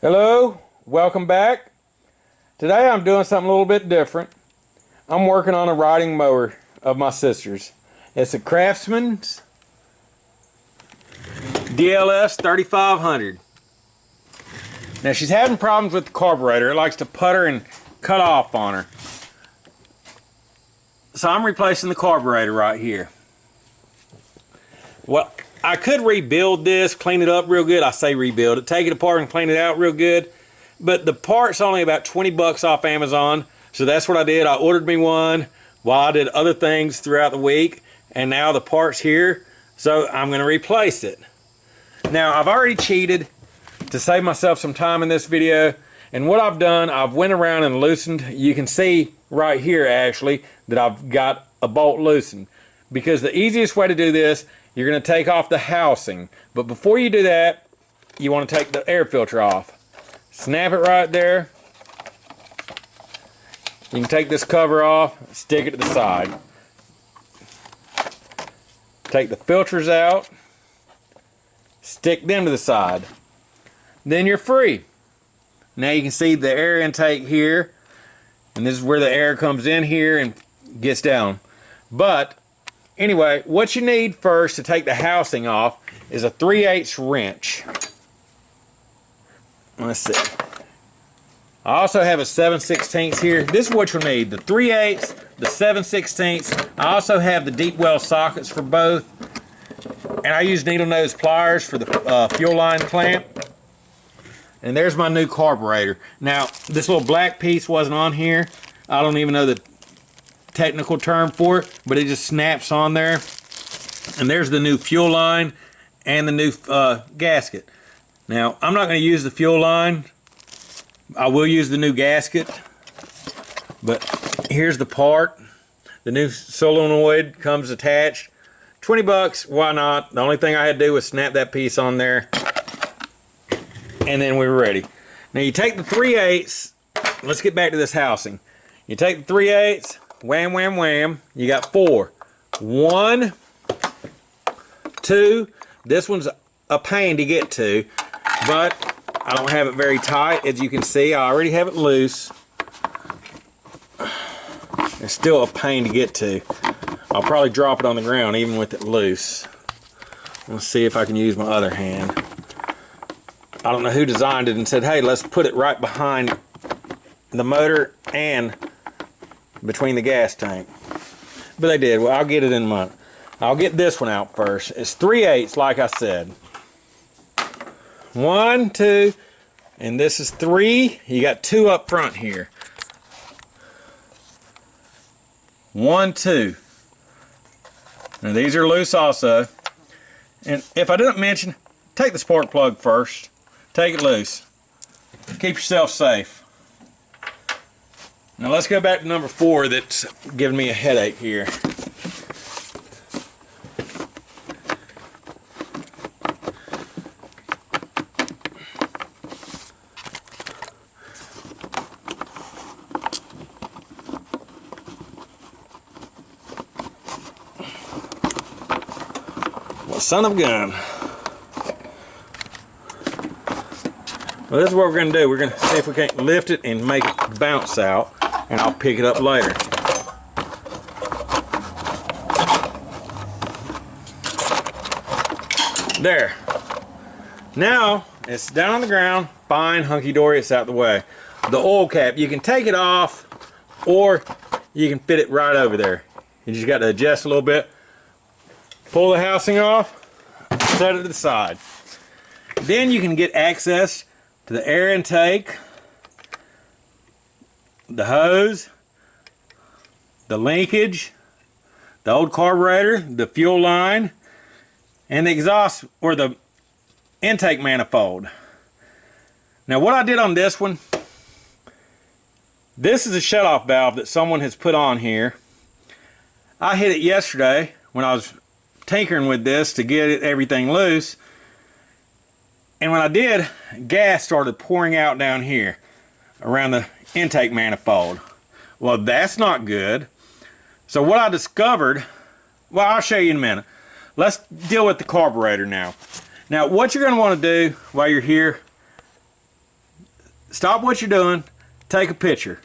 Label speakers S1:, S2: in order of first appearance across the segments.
S1: Hello, welcome back. Today I'm doing something a little bit different. I'm working on a riding mower of my sister's. It's a Craftsman's DLS 3500. Now she's having problems with the carburetor. It likes to putter and cut off on her. So I'm replacing the carburetor right here. Well, I could rebuild this, clean it up real good. I say rebuild it, take it apart and clean it out real good. But the part's only about 20 bucks off Amazon. So that's what I did. I ordered me one while I did other things throughout the week. And now the part's here. So I'm going to replace it. Now I've already cheated to save myself some time in this video. And what I've done, I've went around and loosened. You can see right here actually that I've got a bolt loosened. Because the easiest way to do this, you're going to take off the housing. But before you do that, you want to take the air filter off. Snap it right there. You can take this cover off, stick it to the side. Take the filters out, stick them to the side. Then you're free. Now you can see the air intake here, and this is where the air comes in here and gets down. But anyway, what you need first to take the housing off is a 3/8 wrench. Let's see. I also have a 7/16 here. This is what you'll need: the 3/8, the 7/16. I also have the deep well sockets for both. And I use needle nose pliers for the fuel line clamp. And there's my new carburetor. Now, this little black piece wasn't on here. I don't even know the technical term for it, but it just snaps on there. And there's the new fuel line and the new gasket. Now, I'm not going to use the fuel line. I will use the new gasket. But here's the part. The new solenoid comes attached. 20 bucks, why not? The only thing I had to do was snap that piece on there. And then we were ready. Now you take the 3/8. Let's get back to this housing. You take the 3/8. Wham, wham, wham. You got 4. 1, 2. This one's a pain to get to, but I don't have it very tight. As you can see, I already have it loose. It's still a pain to get to. I'll probably drop it on the ground even with it loose. Let's see if I can use my other hand. I don't know who designed it and said, hey, let's put it right behind the motor and between the gas tank. But they did. Well, I'll get it in a minute. I'll get this one out first. It's 3/8, like I said. 1, 2, and this is 3. You got 2 up front here. 1, 2. Now these are loose also. And if I didn't mention, take the spark plug first. Take it loose. Keep yourself safe. Now let's go back to number 4 that's giving me a headache here. Well, son of a gun. Well, this is what we're going to do. We're going to see if we can't lift it and make it bounce out, and I'll pick it up later. There. Now, it's down on the ground, fine, hunky-dory, it's out the way. The oil cap, you can take it off, or you can fit it right over there. You just got to adjust a little bit. Pull the housing off, set it to the side. Then you can get access to the air intake, the hose, the linkage, the old carburetor, the fuel line, and the exhaust or the intake manifold. Now what I did on this one, this is a shutoff valve that someone has put on here. I hit it yesterday when I was tinkering with this to get everything loose. And when I did, gas started pouring out down here around the intake manifold. Well, that's not good. So what I discovered, well, I'll show you in a minute. Let's deal with the carburetor now. Now, what you're going to want to do while you're here, stop what you're doing, take a picture.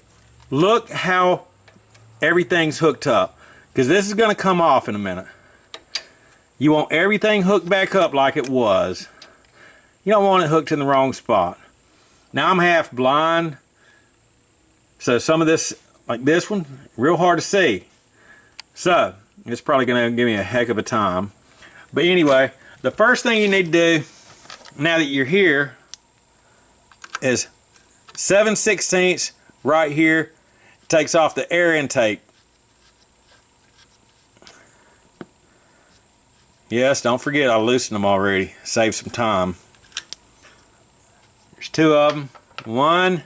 S1: Look how everything's hooked up, because this is going to come off in a minute. You want everything hooked back up like it was. You don't want it hooked in the wrong spot. Now I'm half blind, so some of this, like this one, real hard to see. So it's probably going to give me a heck of a time. But anyway, the first thing you need to do now that you're here is 7/16 right here. Takes off the air intake. Yes, don't forget I loosened them already. Save some time. There's two of them. One.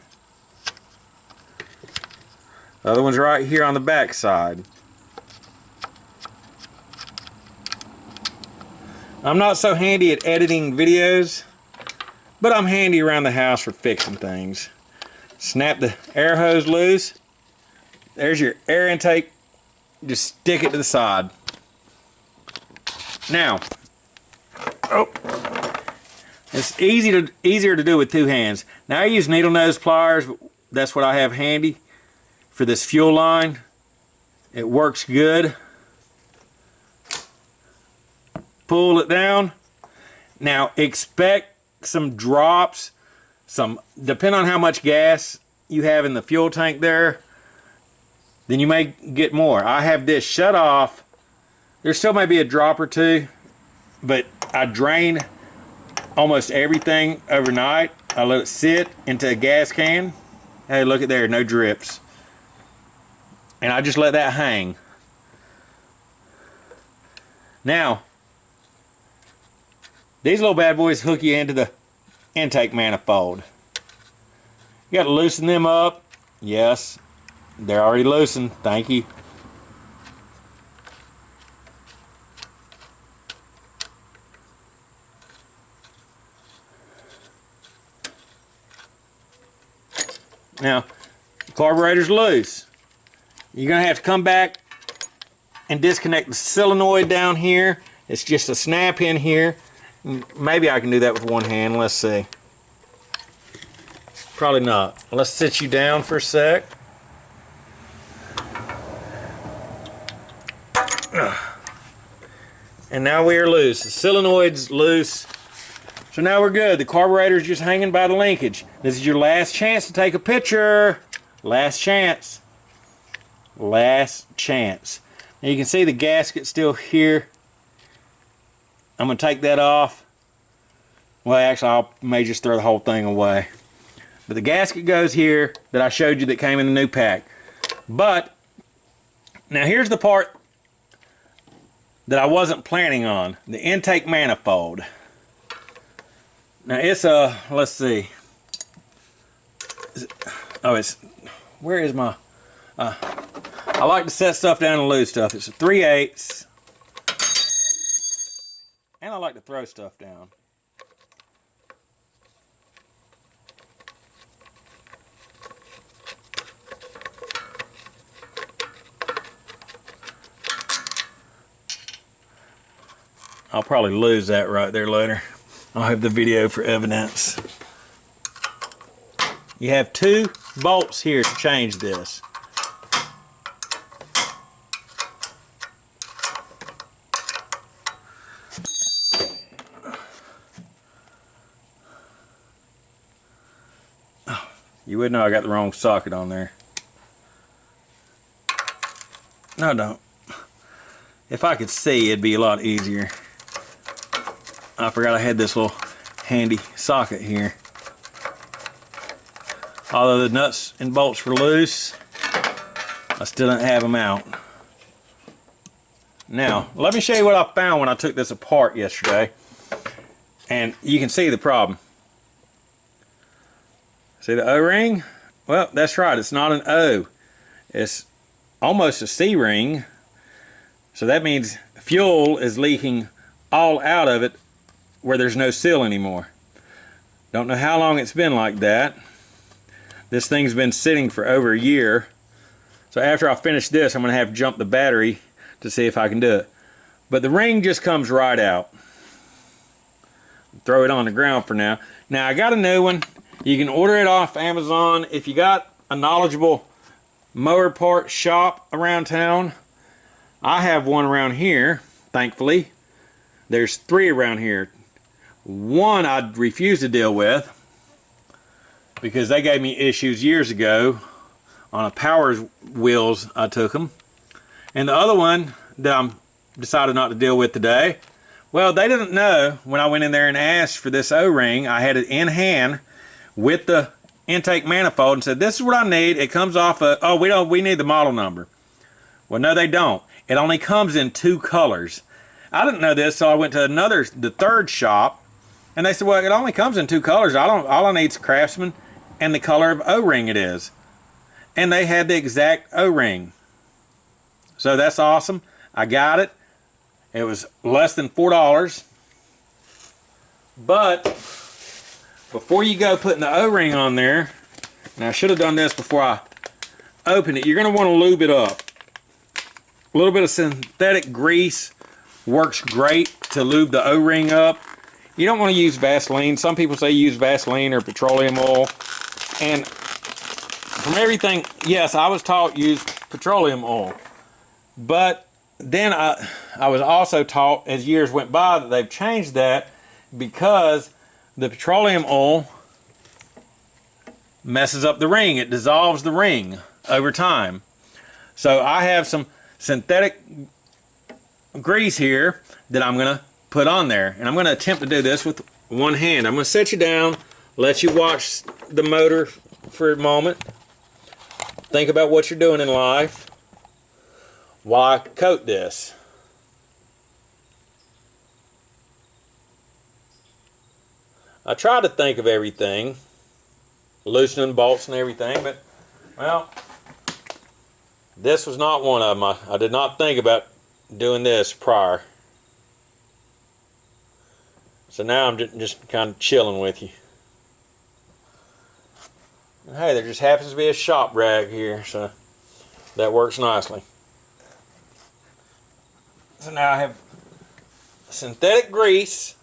S1: The other one's right here on the back side. I'm not so handy at editing videos, but I'm handy around the house for fixing things. Snap the air hose loose. There's your air intake. Just stick it to the side. Now, it's easier to do with two hands. Now I use needle nose pliers, but that's what I have handy for this fuel line. It works good. Pull it down. Now expect some drops, depending on how much gas you have in the fuel tank there, then you may get more. I have this shut off. There still may be a drop or two, but I drain almost everything overnight. I let it sit into a gas can. Hey, look at there, no drips. And I just let that hang. Now, these little bad boys hook you into the intake manifold. You got to loosen them up. Yes, they're already loosened. Thank you. Now, the carburetor's loose. You're going to have to come back and disconnect the solenoid down here. It's just a snap in here. Maybe I can do that with one hand. Let's see. Probably not. Let's sit you down for a sec. And now we are loose. The solenoid's loose. So now we're good. The carburetor's just hanging by the linkage. This is your last chance to take a picture. Last chance. Last chance. Now you can see the gasket's still here. I'm going to take that off. Well, actually, I may just throw the whole thing away. But the gasket goes here that I showed you that came in the new pack. But, now here's the part that I wasn't planning on. The intake manifold. Now it's a, let's see. Where is my, I like to set stuff down and lose stuff. It's a 3/8. And I like to throw stuff down. I'll probably lose that right there later. I'll have the video for evidence. You have two bolts here to change this. You would know I got the wrong socket on there. No, don't. If I could see, it'd be a lot easier. I forgot I had this little handy socket here. Although the nuts and bolts were loose, I still didn't have them out. Now, let me show you what I found when I took this apart yesterday. And you can see the problem. See the O-ring? Well, that's right, it's not an O. It's almost a C-ring. So that means fuel is leaking all out of it where there's no seal anymore. Don't know how long it's been like that. This thing's been sitting for over a year. So after I finish this, I'm going to have to jump the battery to see if I can do it. But the ring just comes right out. Throw it on the ground for now. Now I got a new one. You can order it off Amazon. If you got a knowledgeable mower part shop around town, I have one around here, thankfully. There's 3 around here. One I refuse to deal with because they gave me issues years ago on a power wheels I took them. And the other one that I'm decided not to deal with today, well, they didn't know when I went in there and asked for this O-ring. I had it in hand with the intake manifold and said, this is what I need. It comes off of, oh, we need the model number. Well, no, they don't. It only comes in 2 colors. I didn't know this, so I went to the 3rd shop, and they said, well, it only comes in 2 colors. All I need is Craftsman and the color of O-ring it is. And they had the exact O-ring. So that's awesome. I got it. It was less than $4. But before you go putting the O-ring on there, and I should have done this before I opened it, you're going to want to lube it up. A little bit of synthetic grease works great to lube the O-ring up. You don't want to use Vaseline. Some people say use Vaseline or petroleum oil. And from everything, yes, I was taught use petroleum oil. But then I was also taught as years went by that they've changed that because the petroleum oil messes up the ring. It dissolves the ring over time. So I have some synthetic grease here that I'm going to put on there. And I'm going to attempt to do this with one hand. I'm going to set you down, let you watch the motor for a moment. Think about what you're doing in life while I coat this. I try to think of everything, loosening bolts and everything, but, well, this was not one of them. I did not think about doing this prior. So now I'm just kind of chilling with you. And hey, there just happens to be a shop rag here, so that works nicely. So now I have synthetic grease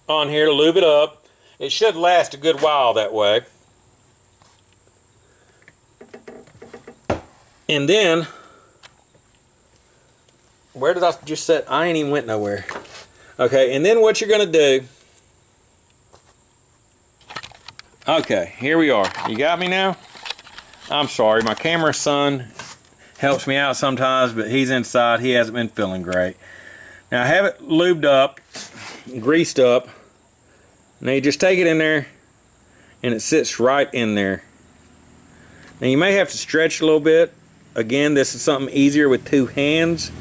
S1: on here to lube it up. It should last a good while that way. And then, where did I just set? I ain't even went nowhere. Okay, and then what you're going to do, okay, here we are. You got me now? I'm sorry, my camera son helps me out sometimes, but he's inside. He hasn't been feeling great. Now I have it lubed up, greased up. Now you just take it in there, and it sits right in there. Now you may have to stretch a little bit. Again, this is something easier with 2 hands.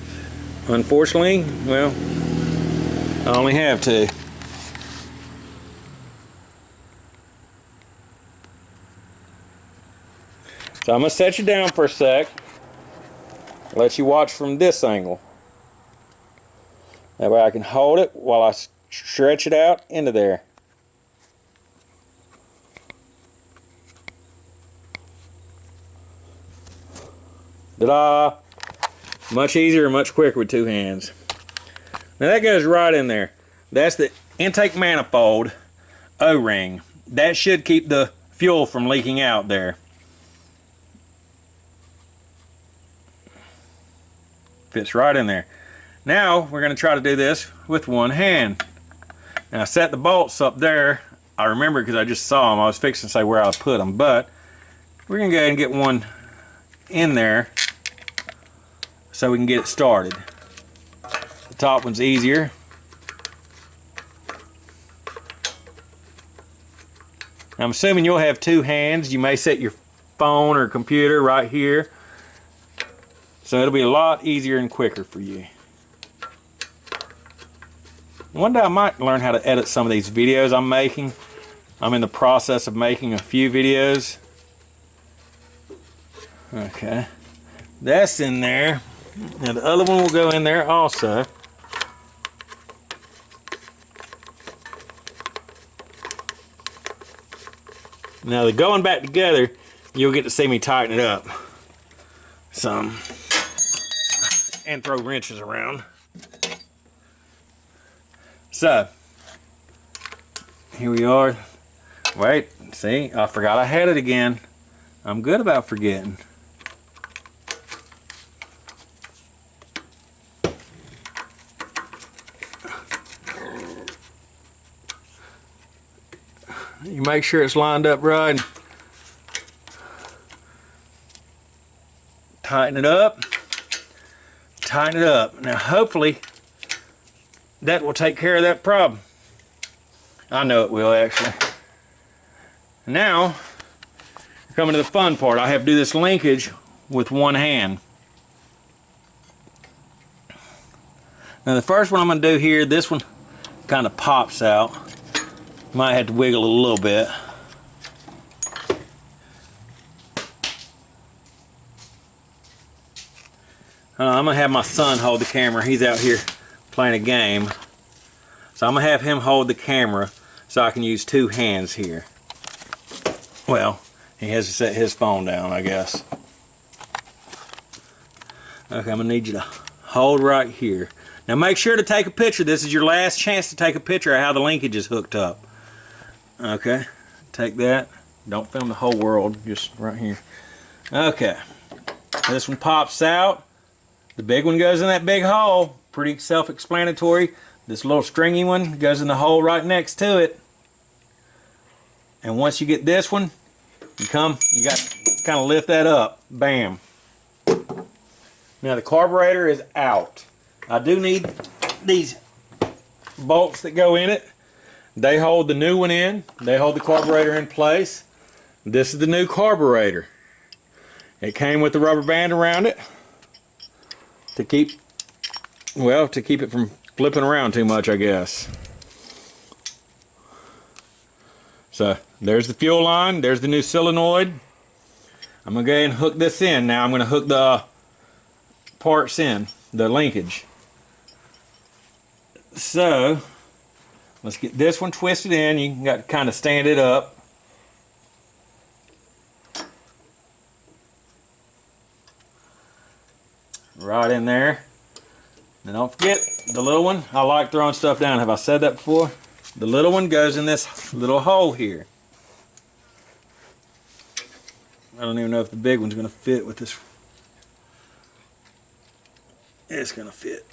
S1: Unfortunately, well, I only have 2. So I'm going to set you down for a sec. Let you watch from this angle. That way I can hold it while I stretch it out into there. Ta-da! Much easier, much quicker with 2 hands. Now that goes right in there. That's the intake manifold O-ring. That should keep the fuel from leaking out there. Fits right in there. Now we're going to try to do this with one hand. Now I set the bolts up there. I remember because I just saw them. I was fixing to say where I put them, but we're going to go ahead and get one in there so we can get it started. The top one's easier. I'm assuming you'll have 2 hands. You may set your phone or computer right here, so it'll be a lot easier and quicker for you. One day I might learn how to edit some of these videos I'm making. I'm in the process of making a few videos. Okay, that's in there. Now the other one will go in there also. Now they're going back together. You'll get to see me tighten it up some and throw wrenches around. So here we are. Wait, see, I forgot I had it again. I'm good about forgetting. You make sure it's lined up right. Tighten it up. Tighten it up. Now hopefully that will take care of that problem. I know it will, actually. Now, we're coming to the fun part. I have to do this linkage with one hand. Now the first one I'm going to do here, this one kind of pops out. Might have to wiggle it a little bit. I'm going to have my son hold the camera. He's out here playing a game. So I'm going to have him hold the camera so I can use two hands here. Well, he has to set his phone down, I guess. Okay, I'm going to need you to hold right here. Now make sure to take a picture. This is your last chance to take a picture of how the linkage is hooked up. Okay, take that. Don't film the whole world, just right here. Okay, this one pops out. The big one goes in that big hole. Pretty self-explanatory. This little stringy one goes in the hole right next to it. And once you get this one, you got to kind of lift that up. Bam. Now the carburetor is out. I do need these bolts that go in it. They hold the new one in. They hold the carburetor in place. This is the new carburetor. It came with the rubber band around it to keep it from flipping around too much, I guess. So there's the fuel line. There's the new solenoid. I'm going to go ahead and hook this in. Now I'm going to hook the parts in, the linkage. So let's get this one twisted in. You got to kind of stand it up. Right in there. And don't forget the little one. I like throwing stuff down. Have I said that before? The little one goes in this little hole here. I don't even know if the big one's going to fit with this. It's going to fit.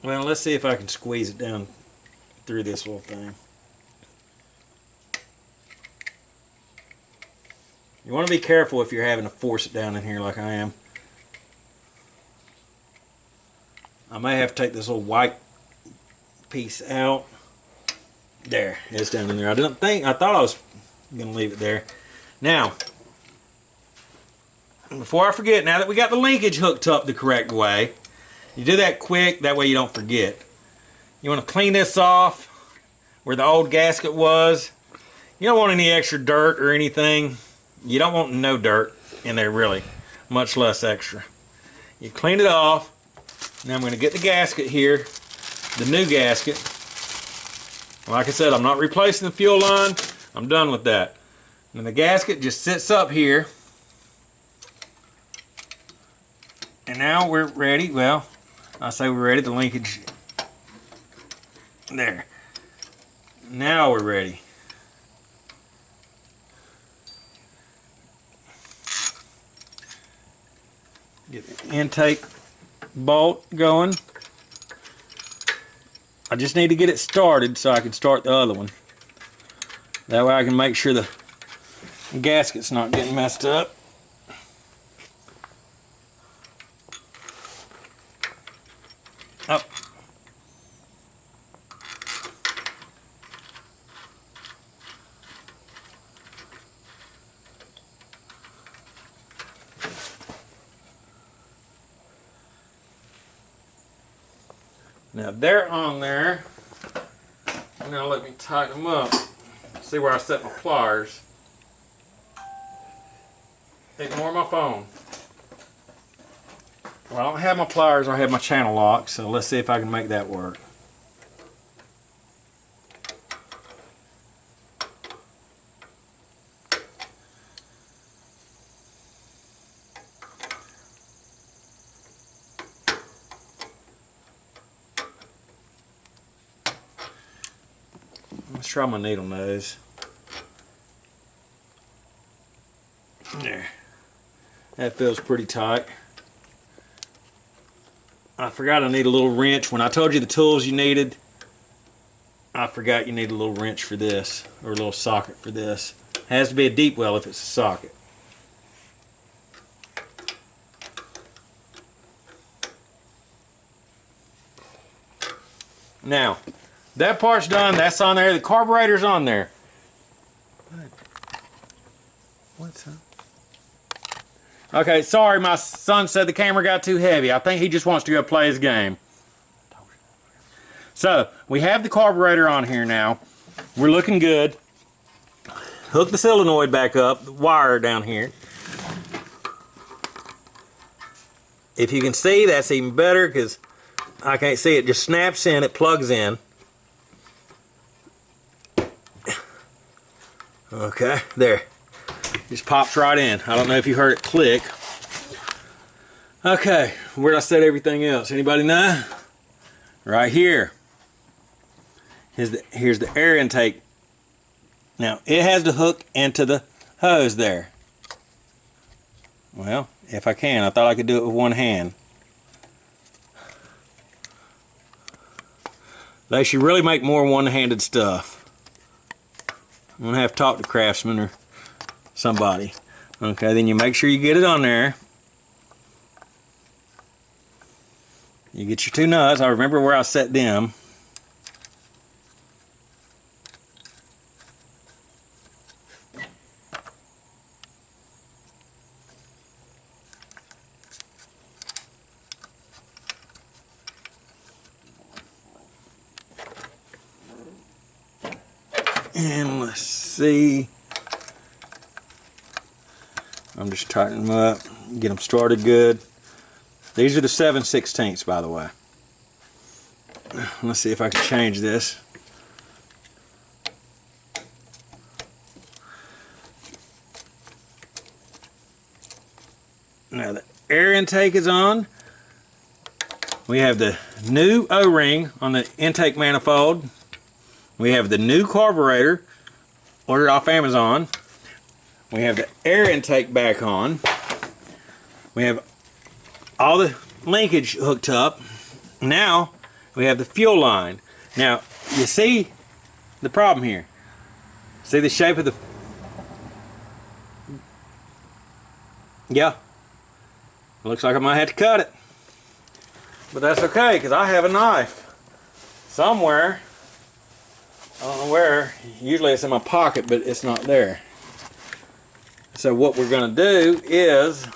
S1: Well, let's see if I can squeeze it down through this little thing. You want to be careful if you're having to force it down in here like I am. I may have to take this little white piece out. There, it's down in there. I thought I was going to leave it there. Now, before I forget, now that we got the linkage hooked up the correct way, you do that quick, that way you don't forget. You want to clean this off where the old gasket was. You don't want any extra dirt or anything. You don't want no dirt in there really, much less extra. You clean it off. Now I'm going to get the gasket here, the new gasket. Like I said, I'm not replacing the fuel line. I'm done with that. And the gasket just sits up here. And now we're ready. Well, I say we're ready. The linkage there. Now we're ready. Get the intake bolt going. I just need to get it started so I can start the other one. That way I can make sure the gasket's not getting messed up. Up. Now they're on there. Now let me tighten them up. See where I set my pliers. Ignore my phone. Well, I don't have my pliers, I have my channel lock, so let's see if I can make that work. Let's try my needle nose. There. That feels pretty tight. I forgot I need a little wrench. When I told you the tools you needed, I forgot you need a little wrench for this, or a little socket for this. It has to be a deep well if it's a socket. Now, that part's done. That's on there. The carburetor's on there. What's that? Okay, sorry, my son said the camera got too heavy. I think he just wants to go play his game. So, we have the carburetor on here now. We're looking good. Hook the solenoid back up, the wire down here. If you can see, that's even better because I can't see it. Just snaps in, it plugs in. Okay, there. Just pops right in. I don't know if you heard it click. Okay, where did I set everything else? Anybody know? Right here. Here's the air intake. Now, it has to hook into the hose there. Well, if I can. I thought I could do it with one hand. They should really make more one-handed stuff. I'm going to have to talk to Craftsman or somebody. Okay, then you make sure you get it on there. You get your two nuts. I remember where I set them. And let's see. I'm just tightening them up, get them started good. These are the 7/16, by the way. Let's see if I can change this. Now the air intake is on. We have the new O-ring on the intake manifold. We have the new carburetor, ordered off Amazon. We have the air intake back on. We have all the linkage hooked up. Now we have the fuel line. Now you see the problem here. See the shape of the... Yeah. Looks like I might have to cut it. But that's okay, because I have a knife somewhere. I don't know where. Usually it's in my pocket, but it's not there. So what we're going to do is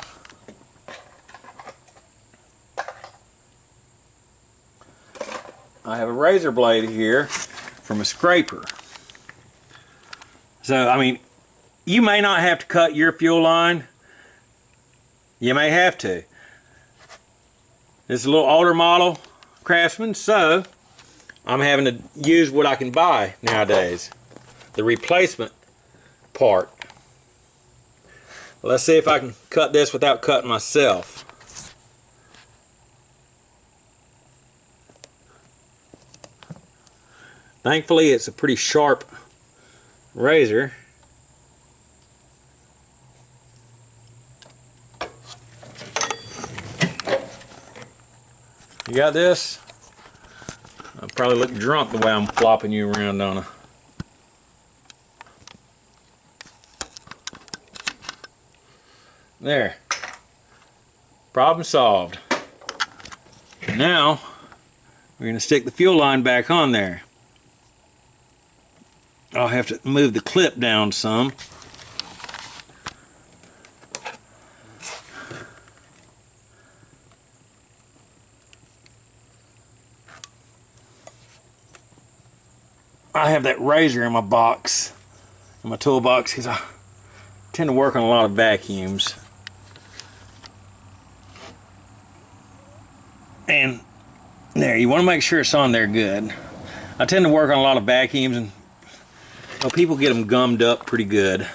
S1: I have a razor blade here from a scraper. So, I mean, you may not have to cut your fuel line. You may have to. This is a little older model Craftsman, so I'm having to use what I can buy nowadays. The replacement part. Let's see if I can cut this without cutting myself. Thankfully, it's a pretty sharp razor. You got this? I probably look drunk the way I'm flopping you around on it. There. Problem solved. Now, we're going to stick the fuel line back on there. I'll have to move the clip down some. I have that razor in my box, in my toolbox, because I tend to work on a lot of vacuums. And there, you want to make sure it's on there good. I tend to work on a lot of vacuums, and well, people get them gummed up pretty good.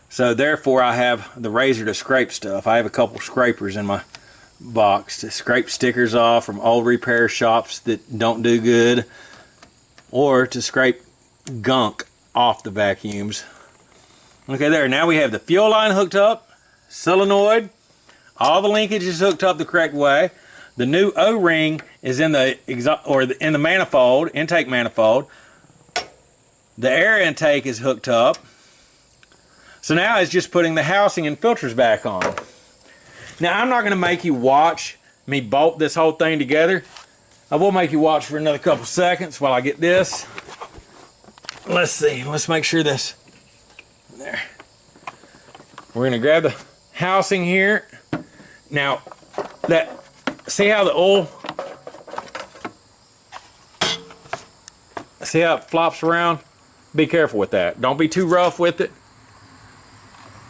S1: So therefore I have the razor to scrape stuff. I have a couple scrapers in my box to scrape stickers off from old repair shops that don't do good, or to scrape gunk off the vacuums. Okay, there, now we have the fuel line hooked up, solenoid, all the linkage is hooked up the correct way. The new O-ring is in the in the manifold, intake manifold. The air intake is hooked up. So now it's just putting the housing and filters back on. Now I'm not going to make you watch me bolt this whole thing together. I will make you watch for another couple seconds while I get this. Let's see, let's make sure this, there. We're going to grab the housing here. Now, see how the oil, see how it flops around? Be careful with that. Don't be too rough with it.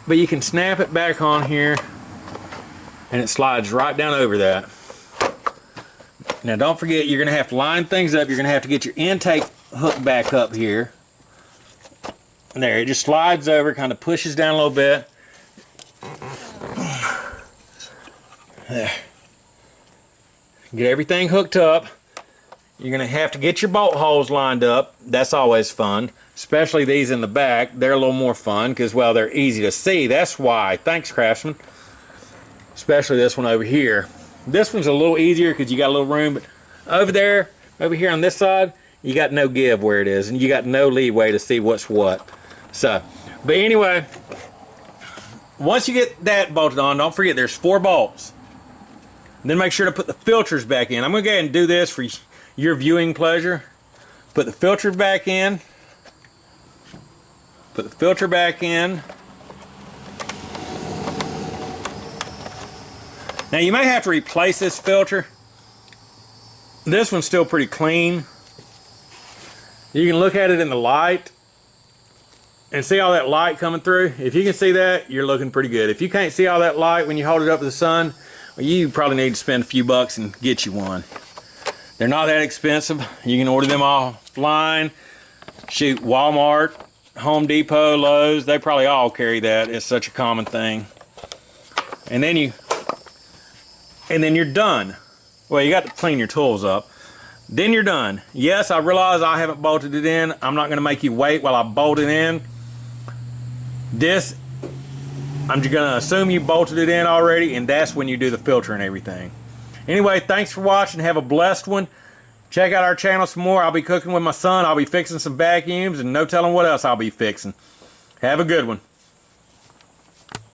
S1: But you can snap it back on here and it slides right down over that. Now don't forget, you're going to have to line things up. You're going to have to get your intake hooked back up here. And there, it just slides over, kind of pushes down a little bit. There. Get everything hooked up. You're going to have to get your bolt holes lined up. That's always fun. Especially these in the back. They're a little more fun because, well, they're easy to see. That's why. Thanks, Craftsman. Especially this one over here. This one's a little easier because you got a little room. But over here on this side, you got no give where it is. And you got no leeway to see what's what. So, but anyway, once you get that bolted on, don't forget there's 4 bolts. Then make sure to put the filters back in. I'm going to go ahead and do this for your viewing pleasure. Put the filter back in. Put the filter back in. Now you may have to replace this filter. This one's still pretty clean. You can look at it in the light and see all that light coming through. If you can see that, you're looking pretty good. If you can't see all that light when you hold it up to the sun, well, you probably need to spend a few bucks and get you one. They're not that expensive. You can order them offline. Shoot, Walmart, Home Depot, Lowe's, they probably all carry that. It's such a common thing. And then you're done. Well, you got to clean your tools up. Then you're done. Yes, I realize I haven't bolted it in. I'm not going to make you wait while I bolt it in. This, I'm just going to assume you bolted it in already, and that's when you do the filter and everything. Anyway, thanks for watching. Have a blessed one. Check out our channel some more. I'll be cooking with my son. I'll be fixing some vacuums and no telling what else I'll be fixing. Have a good one.